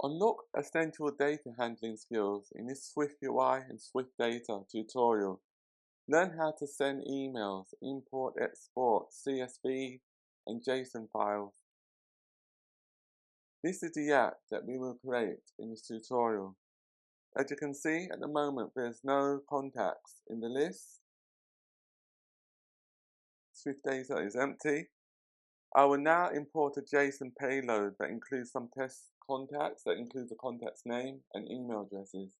Unlock essential data handling skills in this SwiftUI and SwiftData tutorial. Learn how to send emails, import, export, CSV and JSON files. This is the app that we will create in this tutorial. As you can see, at the moment there's no contacts in the list. SwiftData is empty. I will now import a JSON payload that includes some test contacts, that includes the contact's name and email addresses.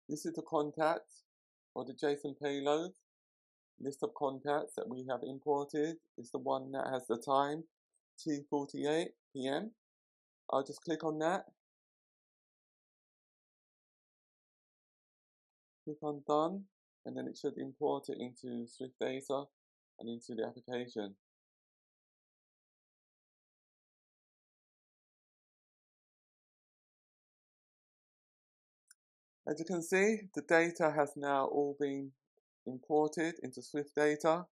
This is the contact or the JSON payload. List of contacts that we have imported is the one that has the time 2:48 p.m. I'll just click on that. Click on done, and then it should import it into SwiftData and into the application. As you can see, the data has now all been imported into SwiftData.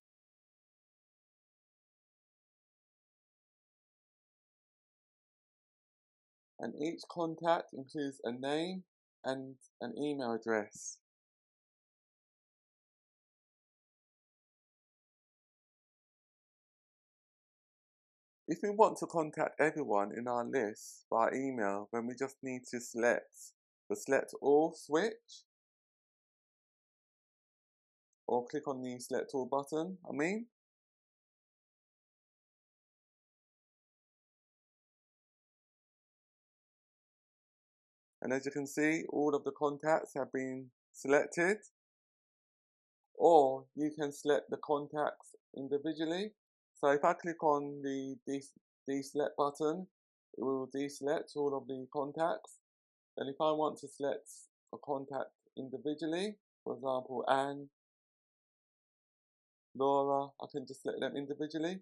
And each contact includes a name and an email address. If we want to contact everyone in our list by email, then we just need to select the Select All switch, or click on the Select All button, And as you can see, all of the contacts have been selected. Or you can select the contacts individually. So if I click on the deselect button, it will deselect all of the contacts. And if I want to select a contact individually, for example, Anne, Laura, I can just select them individually.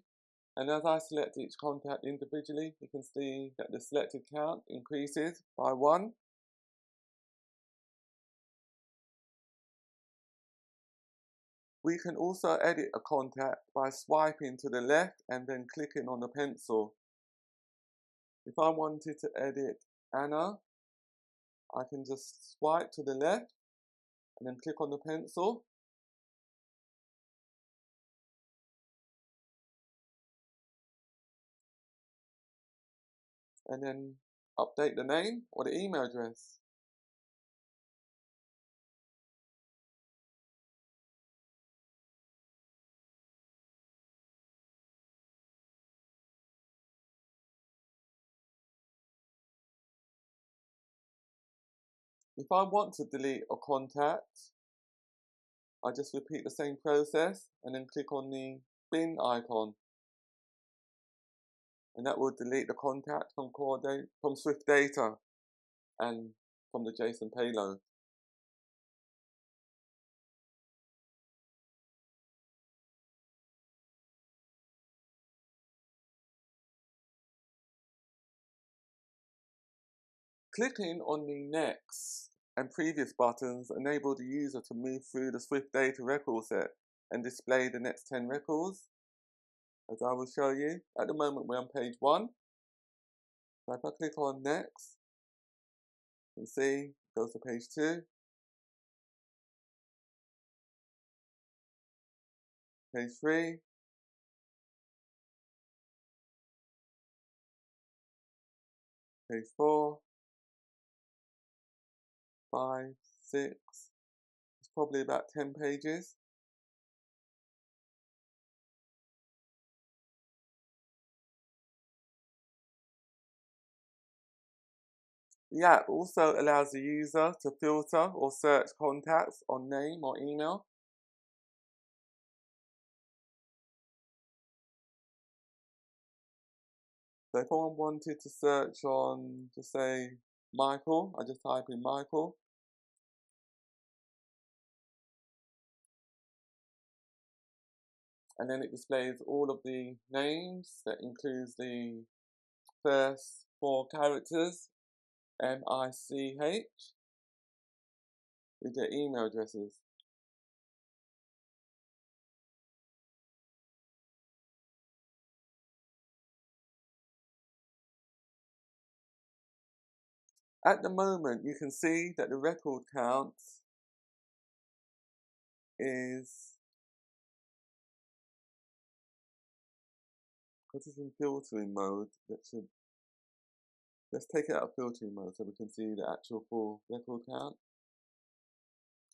And as I select each contact individually, you can see that the selected count increases by 1. We can also edit a contact by swiping to the left and then clicking on the pencil. If I wanted to edit Anna, I can just swipe to the left and then click on the pencil. And then update the name or the email address. If I want to delete a contact, I just repeat the same process and then click on the bin icon. And that will delete the contact from SwiftData and from the JSON payload. Clicking on the next and previous buttons enable the user to move through the SwiftData record set and display the next 10 records, as I will show you. At the moment we're on page 1. So if I click on next, you can see it goes to page 2, page 3, page 4, 5, 6, it's probably about 10 pages. The app also allows the user to filter or search contacts on name or email. So if I wanted to search on, just say, Michael, I just type in Michael. And then it displays all of the names. That includes the first 4 characters, MICH, with their email addresses. At the moment, you can see that the record count is, because it's in filtering mode, let's take it out of filtering mode so we can see the actual full record count.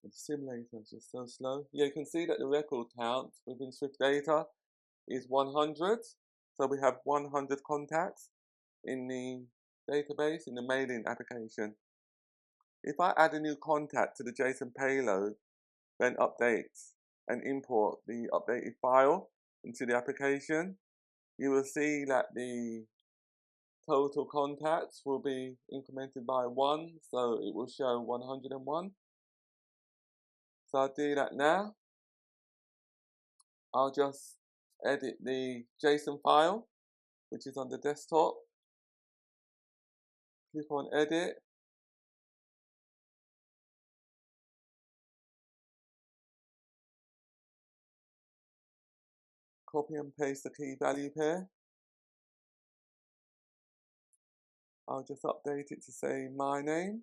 The simulator is just so slow. Yeah, you can see that the record count within Swift Data is 100. So we have 100 contacts in the database, in the mailing application. If I add a new contact to the JSON payload, then update and import the updated file into the application, you will see that the total contacts will be incremented by 1, so it will show 101. So I'll do that now. I'll just edit the JSON file, which is on the desktop. Click on edit. Copy and paste the key value pair. I'll just update it to say my name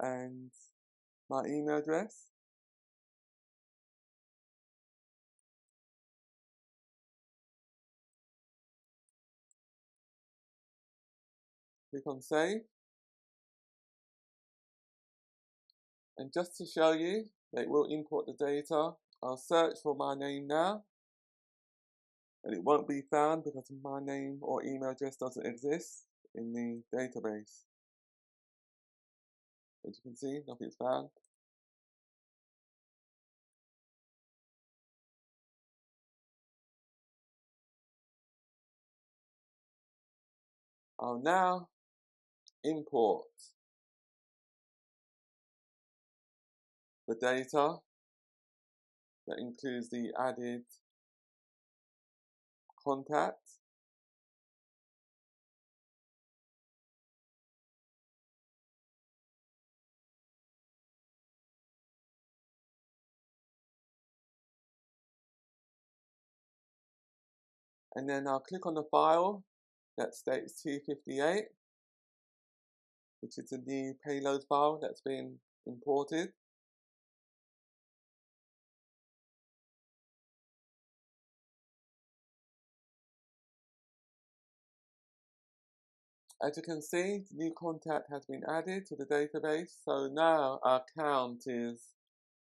and my email address. Click on save. And just to show you that it will import the data, I'll search for my name now. And it won't be found because my name or email address doesn't exist in the database. As you can see, nothing's found. I'll now import the data that includes the added contact. And then I'll click on the file that states 258, which is the new payload file that's been imported. As you can see, the new contact has been added to the database. So now our count is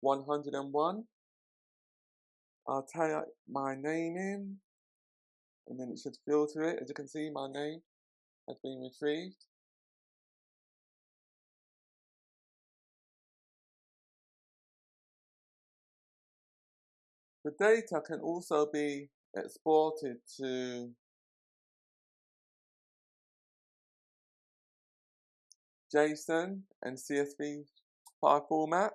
101. I'll type my name in, and then it should filter it. As you can see, my name has been retrieved. The data can also be exported to JSON and CSV file format.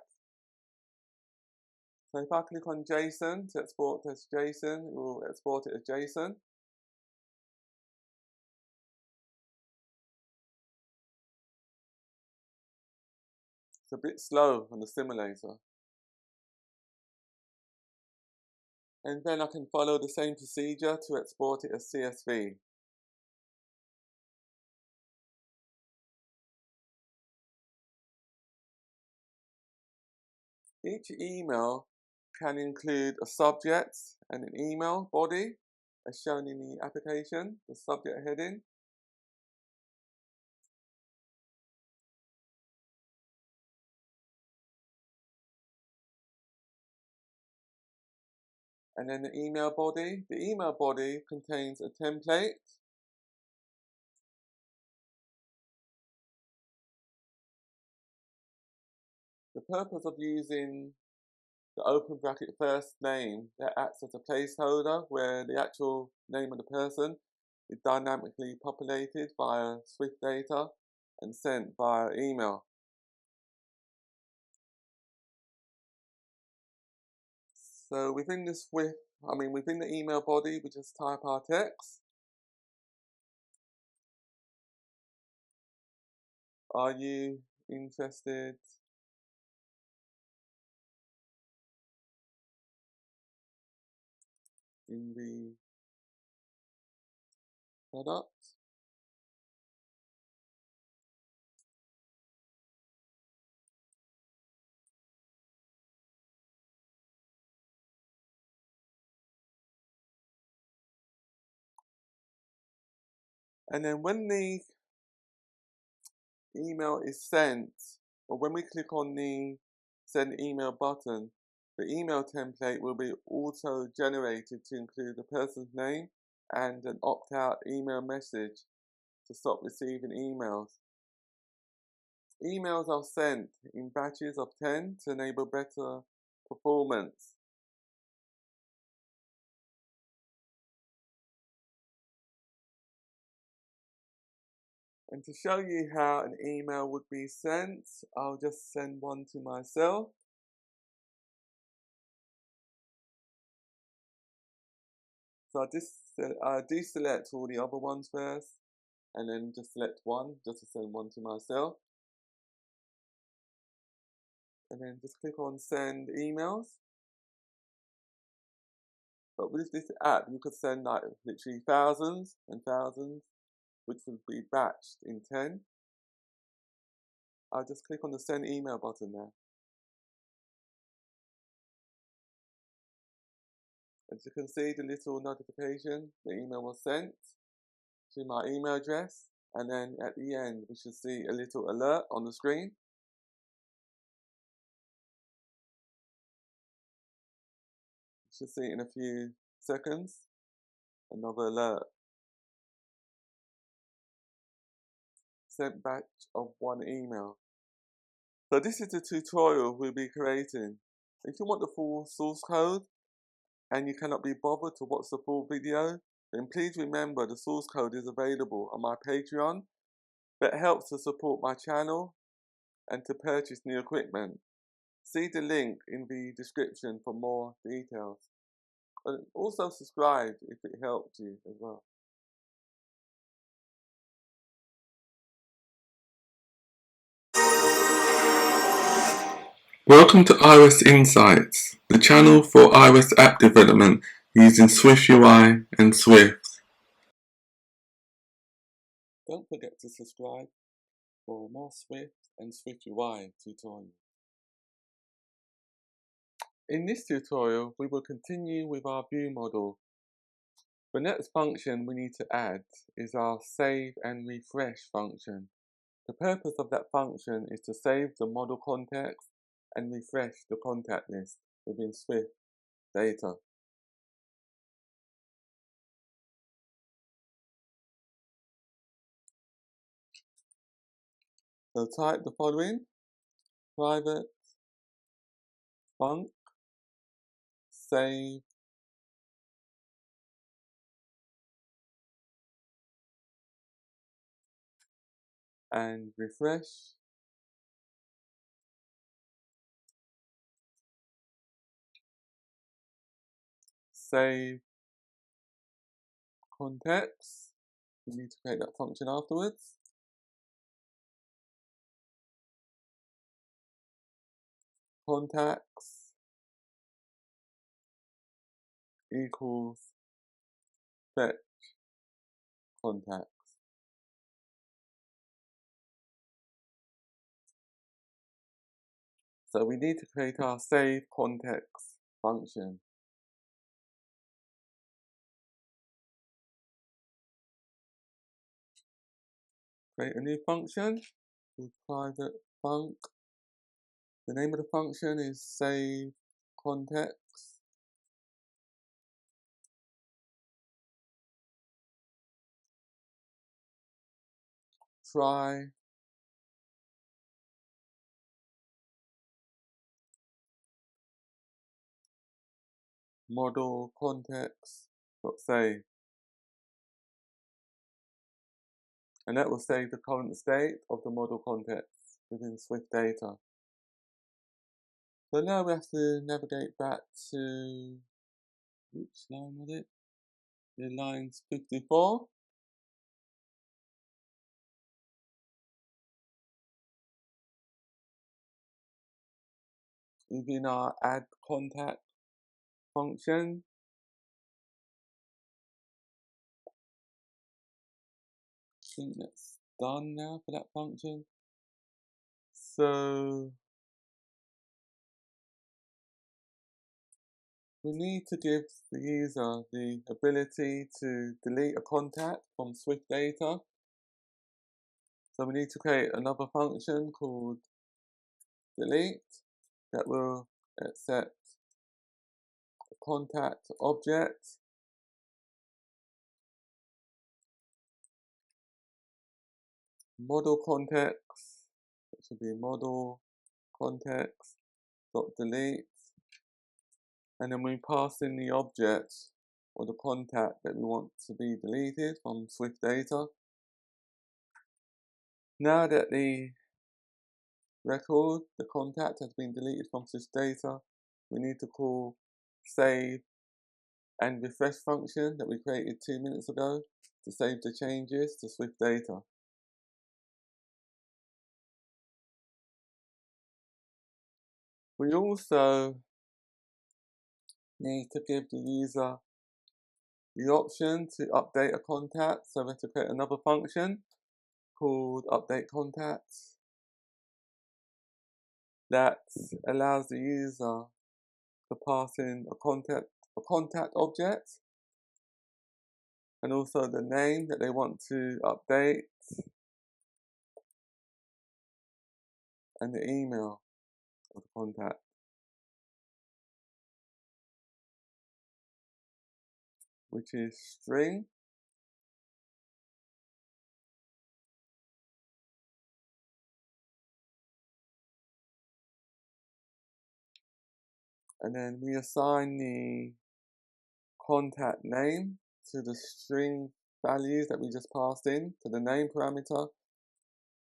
So if I click on JSON to export as JSON, it will export it as JSON. It's a bit slow on the simulator. And then I can follow the same procedure to export it as CSV. Each email can include a subject and an email body, as shown in the application, the subject heading. And then the email body. The email body contains a template. The purpose of using the open bracket first name that acts as a placeholder where the actual name of the person is dynamically populated via Swift data and sent via email. So within the within the email body, we just type our text. Are you interested in the product? And then when the email is sent, or when we click on the send email button, the email template will be auto generated to include the person's name and an opt-out email message to stop receiving emails. Emails are sent in batches of 10 to enable better performance. And to show you how an email would be sent, I'll just send one to myself. So I deselect all the other ones first, and then just select one, just to send one to myself. And then just click on send emails. But with this app, you could send like literally thousands and thousands, which would be batched in 10. I'll just click on the send email button there. As you can see, the little notification, the email was sent to my email address, and then at the end we should see a little alert on the screen. You should see it in a few seconds, another alert. Sent batch of 1 email. So this is the tutorial we'll be creating. If you want the full source code and you cannot be bothered to watch the full video, then please remember the source code is available on my Patreon. That helps to support my channel and to purchase new equipment. See the link in the description for more details. And also subscribe if it helped you as well. Welcome to iOS Insights, the channel for iOS app development using SwiftUI and Swift. Don't forget to subscribe for more Swift and SwiftUI tutorials. In this tutorial, we will continue with our view model. The next function we need to add is our save and refresh function. The purpose of that function is to save the model context and refresh the contact list within Swift data. So type the following: private func save and refresh save context. We need to create that function afterwards. Contacts equals fetch contacts. So we need to create our save context function. Create a new function called private func. The name of the function is save context. Try model context dot save, and that will save the current state of the model context within Swift Data. So now we have to navigate back to, which line was it? The lines 54. Within our add contact function. I think that's done now for that function. So we need to give the user the ability to delete a contact from Swift Data. So we need to create another function called delete that will accept a contact object model context. It should be model context dot delete, and then we pass in the object or the contact that we want to be deleted from Swift Data. Now that the record, the contact, has been deleted from Swift Data, we need to call save and refresh function that we created 2 minutes ago to save the changes to Swift Data. We also need to give the user the option to update a contact, so we have to create another function called update contacts that allows the user to pass in a contact object and also the name that they want to update and the email of the contact. Which is string, and then we assign the contact name to the string values that we just passed in to the name parameter,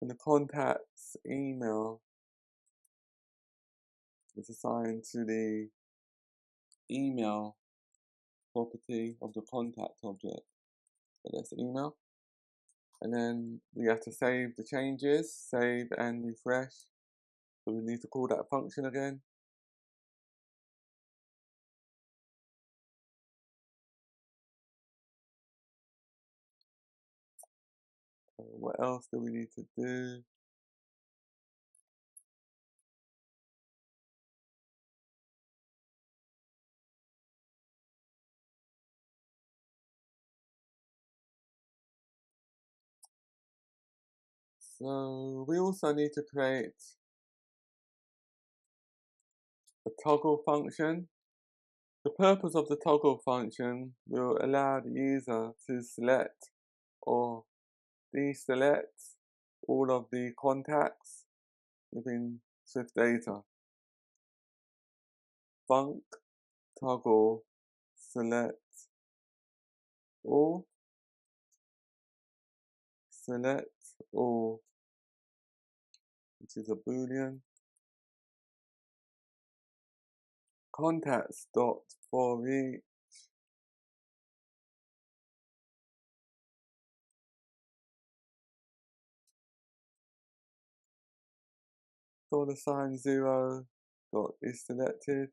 and the contact's email is assigned to the email property of the contact object. So that's the email. And then we have to save the changes, save and refresh. So we need to call that function again. What else do we need to do? So we also need to create a toggle function. The purpose of the toggle function will allow the user to select or deselect all of the contacts within Swift Data. Func toggle select all, which is a boolean. Contacts dot for each $0 dot is selected.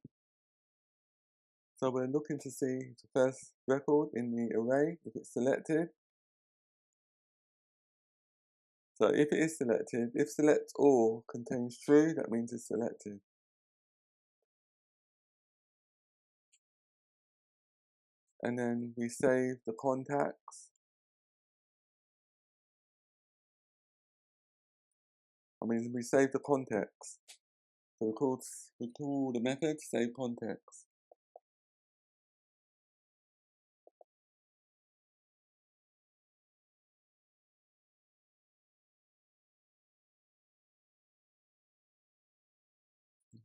So we're looking to see the first record in the array if it's selected. So if it is selected, if select all contains true, that means it's selected. And then we save the contacts. We save the context. So we call the method save context.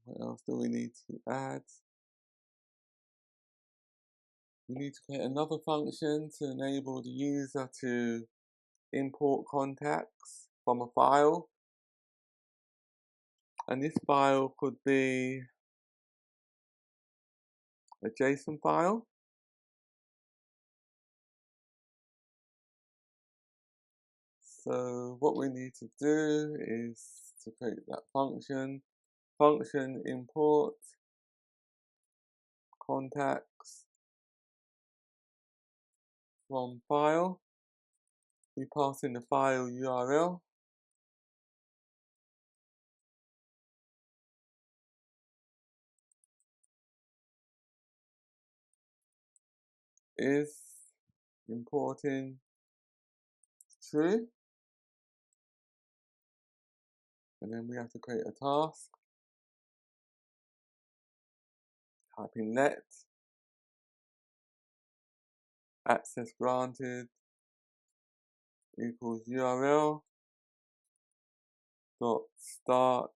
What else do we need to add? We need to create another function to enable the user to import contacts from a file, and this file could be a JSON file. So what we need to do is to create that function import contacts from file. We pass in the file URL, is importing true, and then we have to create a task. Type in let access granted equals URL dot start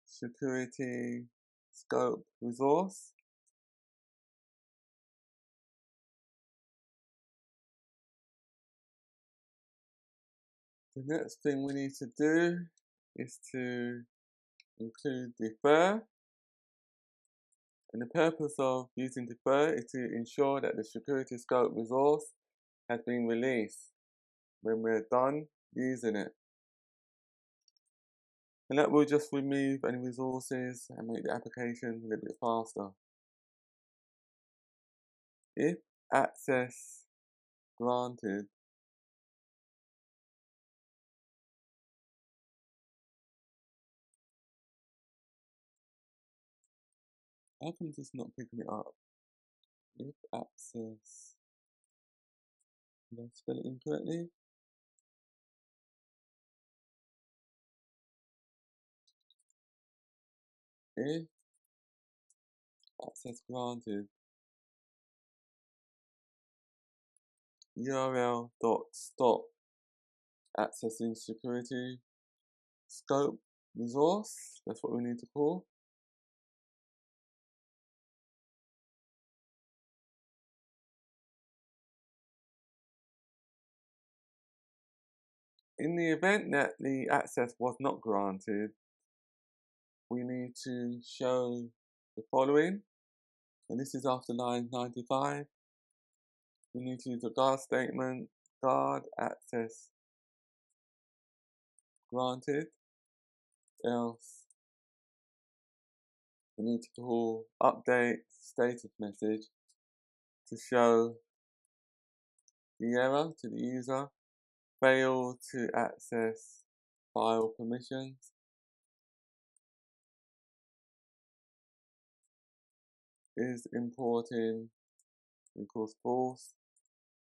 security scope resource. The next thing we need to do is to include defer, and the purpose of using defer is to ensure that the security scope resource has been released when we're done using it. And that will just remove any resources and make the application a little bit faster. If access granted how come it's not picking it up? If access, did I spell it incorrectly? If access granted URL dot stop accessing security scope resource, that's what we need to call. In the event that the access was not granted, we need to show the following, and this is after line 95. We need to use a guard statement, guard access granted, else we need to call update status message to show the error to the user, fail to access file permissions, is importing equals false,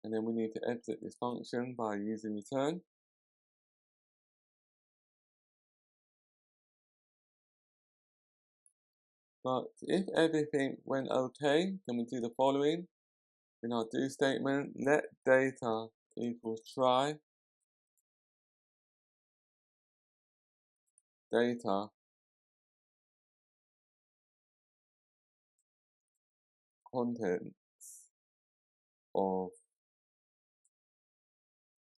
and then we need to exit this function by using return. But if everything went okay, then we do the following. In our do statement, let data equals try data contents of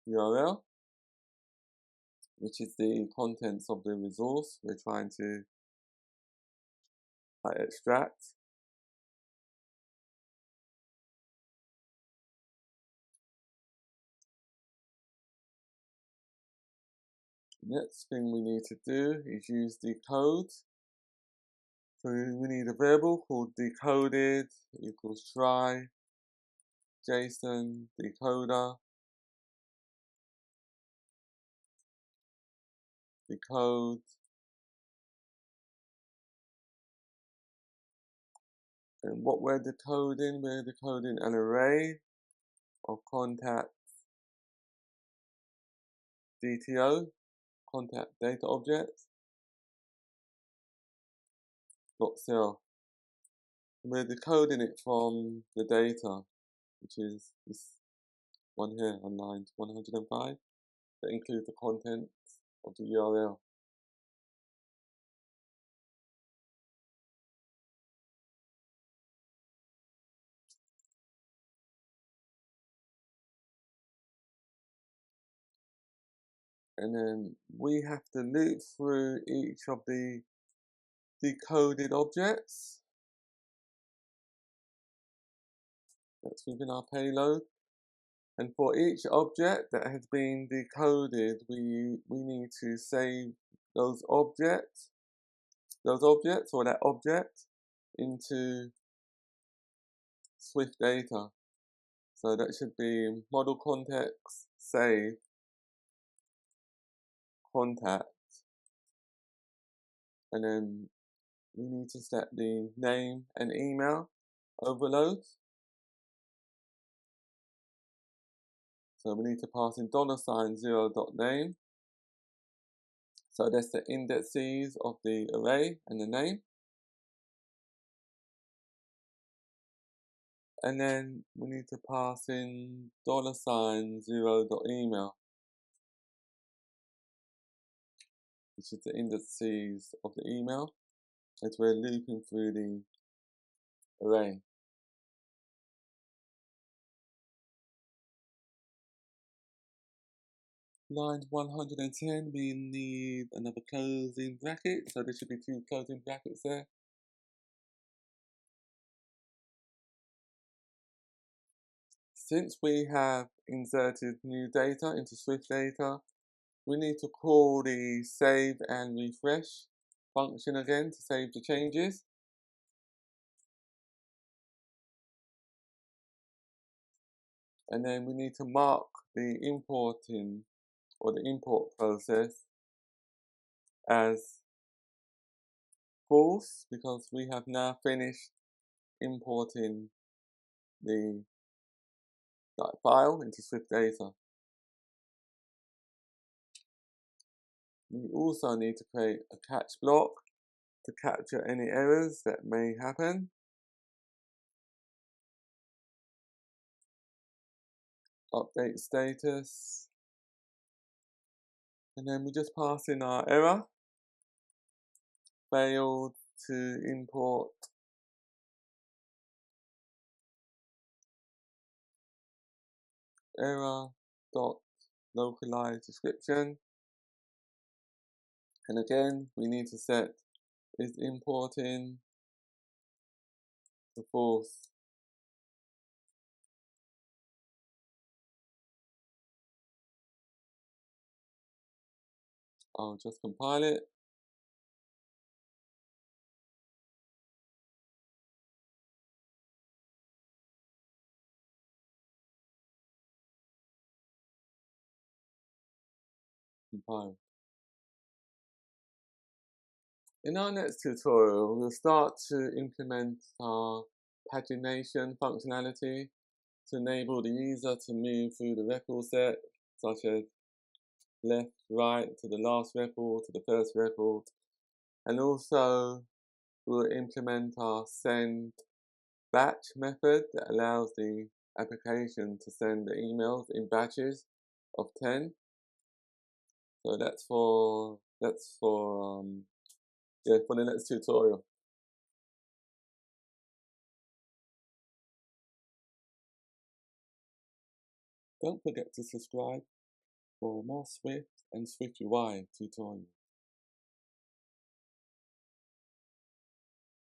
URL, which is the contents of the resource we're trying to extract. Next thing we need to do is use decode. So we need a variable called decoded equals try JSON decoder decode, and what we're decoding an array of contact DTO, contact data objects, .self. We're decoding it from the data, which is this one here on line 105, that includes the contents of the URL. And then we have to loop through each of the decoded objects that's within our payload. And for each object that has been decoded, we need to save those objects or that object into Swift data. So that should be model context, save, contact, and then we need to set the name and email overloads. So we need to pass in $0.name. So that's the indices of the array and the name. And then we need to pass in $0.email, which is the indices of the email, as we're looping through the array. Line 110, we need another closing bracket, so there should be 2 closing brackets there. Since we have inserted new data into Swift data, we need to call the save and refresh function again to save the changes. And then we need to mark the importing or the import process as false, because we have now finished importing the file into Swift data. We also need to create a catch block to capture any errors that may happen. Update status. And then we just pass in our error. Failed to import error dot localize description. And again, we need to set is importing to false. I'll just compile it. Compile. In our next tutorial, we'll start to implement our pagination functionality to enable the user to move through the record set, such as left, right, to the last record, to the first record. And also, we'll implement our send batch method that allows the application to send the emails in batches of 10. So that's for the next tutorial. Don't forget to subscribe for more Swift and SwiftUI tutorials.